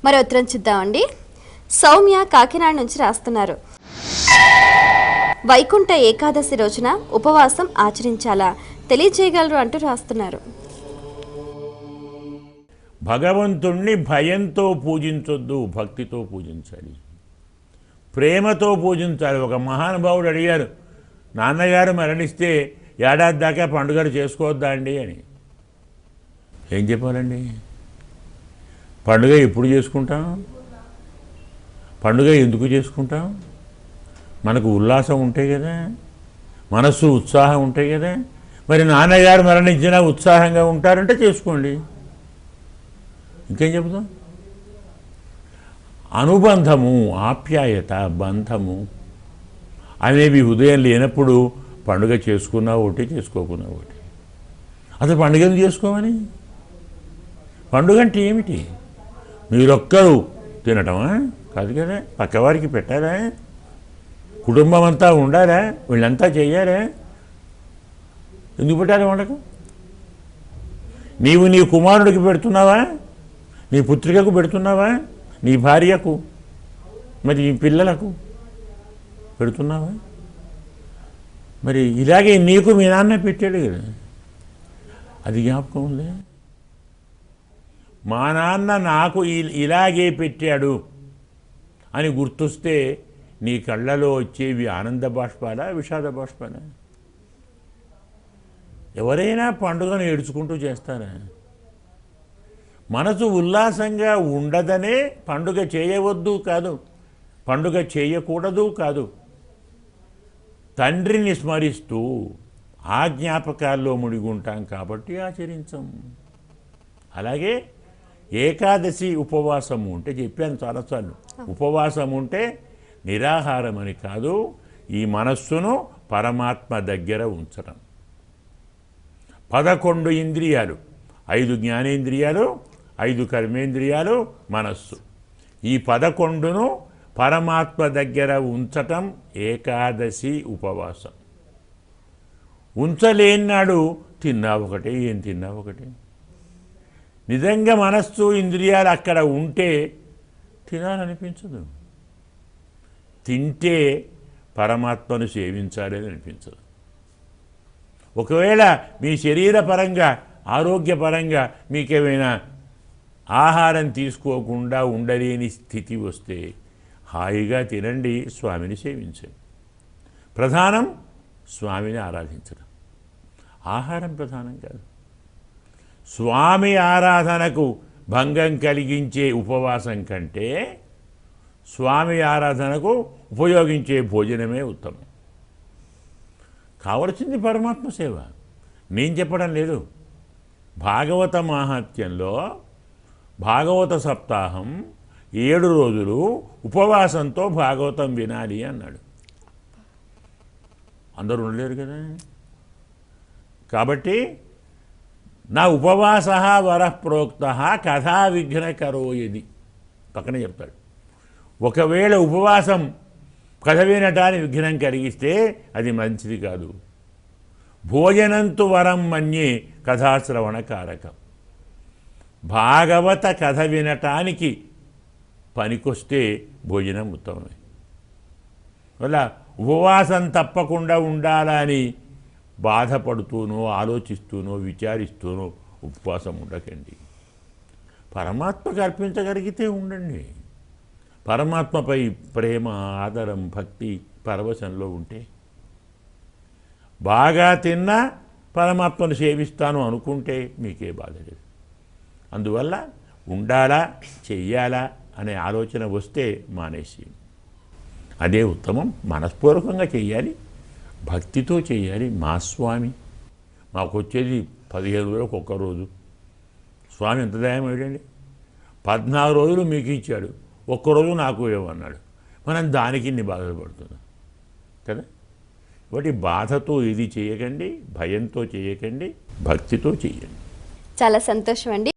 మరో ఉత్తరం చూద్దామండి. సౌమ్య కాకినాడ నుంచి రాస్తున్నారు. వైకుంఠ ఏకాదశి రోజున ఉపవాసం ఆచరించాలా తెలియజేయగలరు అంటూ రాస్తున్నారు. భగవంతుణ్ణి భయంతో పూజించొద్దు, భక్తితో పూజించాలి, ప్రేమతో పూజించాలి. ఒక మహానుభావుడు అడిగారు, నాన్నగారు మరణిస్తే ఏడాది దాకా పండుగలు చేసుకోవద్దా అండి అని. ఏం చెప్పాలండి? పండుగ ఎప్పుడు చేసుకుంటాం? పండుగ ఎందుకు చేసుకుంటాం? మనకు ఉల్లాసం ఉంటే కదా, మనస్సు ఉత్సాహం ఉంటే కదా. మరి నాన్నగారు మరణించినా ఉత్సాహంగా ఉంటారంటే చేసుకోండి, ఇంకేం చెబుతాం? అనుబంధము, ఆప్యాయత, బంధము అనేవి హృదయం లేనప్పుడు పండుగ చేసుకున్నా ఒకటి, చేసుకోకున్నా ఒకటి. అసలు పండుగ ఎందుకు చేసుకోమని? పండుగ అంటే ఏమిటి? మీరొక్కరు తినటమా? కాదు కదా, పక్కవారికి పెట్టారా? కుటుంబం అంతా ఉండాలా? వీళ్ళంతా చెయ్యారా? ఎందుకు పెట్టాలి వండకం? నీవు నీ కుమారుడికి పెడుతున్నావా? నీ పుత్రికకు పెడుతున్నావా? నీ భార్యకు, మరి నీ పిల్లలకు పెడుతున్నావా? మరి ఇలాగే నీకు మీ నాన్న పెట్టాడు కదా, అది జ్ఞాపకం ఉంది. మా నాన్న నాకు ఇలాగే పెట్టాడు అని గుర్తొస్తే నీ కళ్ళలో వచ్చేవి ఆనంద బాష్పాలా, విషాద బాష్పాలా? ఎవరైనా పండుగను ఏడ్చుకుంటూ చేస్తారా? మనసు ఉల్లాసంగా ఉండదనే పండుగ చేయవద్దు కాదు, పండుగ చేయకూడదు కాదు. తండ్రిని స్మరిస్తూ ఆ జ్ఞాపకాల్లో ముడిగుంటాం కాబట్టి ఆచరించం. అలాగే ఏకాదశి ఉపవాసము ఉంటే, చెప్పాను చాలాసార్లు, ఉపవాసం ఉంటే నిరాహారం అని కాదు, ఈ మనస్సును పరమాత్మ దగ్గర ఉంచడం. 11 ఇంద్రియాలు, 5 జ్ఞానేంద్రియాలు, 5 కర్మేంద్రియాలు, మనస్సు, ఈ 11ను పరమాత్మ దగ్గర ఉంచటం ఏకాదశి ఉపవాసం. ఉంచలేనాడు తిన్నా ఒకటే, ఏం తిన్నా ఒకటే. నిజంగా మనస్సు ఇంద్రియాలు అక్కడ ఉంటే తినాలనిపించదు, తింటే పరమాత్మను సేవించాలని అనిపించదు. ఒకవేళ మీ శరీరపరంగా, ఆరోగ్యపరంగా మీకేమైనా ఆహారం తీసుకోకుండా ఉండలేని స్థితి వస్తే హాయిగా తినండి, స్వామిని సేవించండి. ప్రధానం స్వామిని ఆరాధించడం, ఆహారం ప్రధానం కాదు. స్వామి ఆరాధనకు భంగం కలిగించే ఉపవాసం కంటే స్వామి ఆరాధనకు ఉపయోగించే భోజనమే ఉత్తమం. కావలసింది పరమాత్మ సేవ. నేను చెప్పడం లేదు. భాగవత మాహాత్మ్యంలో భాగవత సప్తాహం 7 రోజులు ఉపవాసంతో భాగవతం వినాలి అన్నాడు. అందరూ ఉండలేరు కదా. కాబట్టి నా ఉపవాస వరః ప్రోక్త కథా విఘ్నకరో యది, పక్కనే చెప్తాడు. ఒకవేళ ఉపవాసం కథ వినటానికి విఘ్నం కలిగిస్తే అది మంచిది కాదు. భోజనంతు వరం మన్యే కథాశ్రవణ కారకం. భాగవత కథ వినటానికి పనికొస్తే భోజనం ఉత్తమమే. వల్ల ఉపవాసం తప్పకుండా ఉండాలని బాధపడుతూనో, ఆలోచిస్తూనో, విచారిస్తూనో ఉపవాసం ఉండకండి. పరమాత్మకు అర్పించగలిగితే ఉండండి. పరమాత్మపై ప్రేమ, ఆదరం, భక్తి పరవశంలో ఉంటే, బాగా తిన్నా పరమాత్మను సేవిస్తాను అనుకుంటే మీకే బాధ లేదు. అందువల్ల ఉండాలా, చెయ్యాలా అనే ఆలోచన వస్తే మానేసి, అదే ఉత్తమం. మనస్పూర్వకంగా చెయ్యాలి, భక్తితో చేయాలి. మా స్వామి మాకు వచ్చేది 15 రోజులకు ఒక్క రోజు. స్వామి ఎంత దయమేడండి, 14 రోజులు మీకు ఇచ్చాడు, ఒక్కరోజు నాకు ఇవ్వమన్నాడు. మనం దానికి ఇన్ని బాధలు పడుతున్నాం కదా. కాబట్టి బాధతో ఇది చేయకండి, భయంతో చేయకండి, భక్తితో చేయండి. చాలా సంతోషం అండి.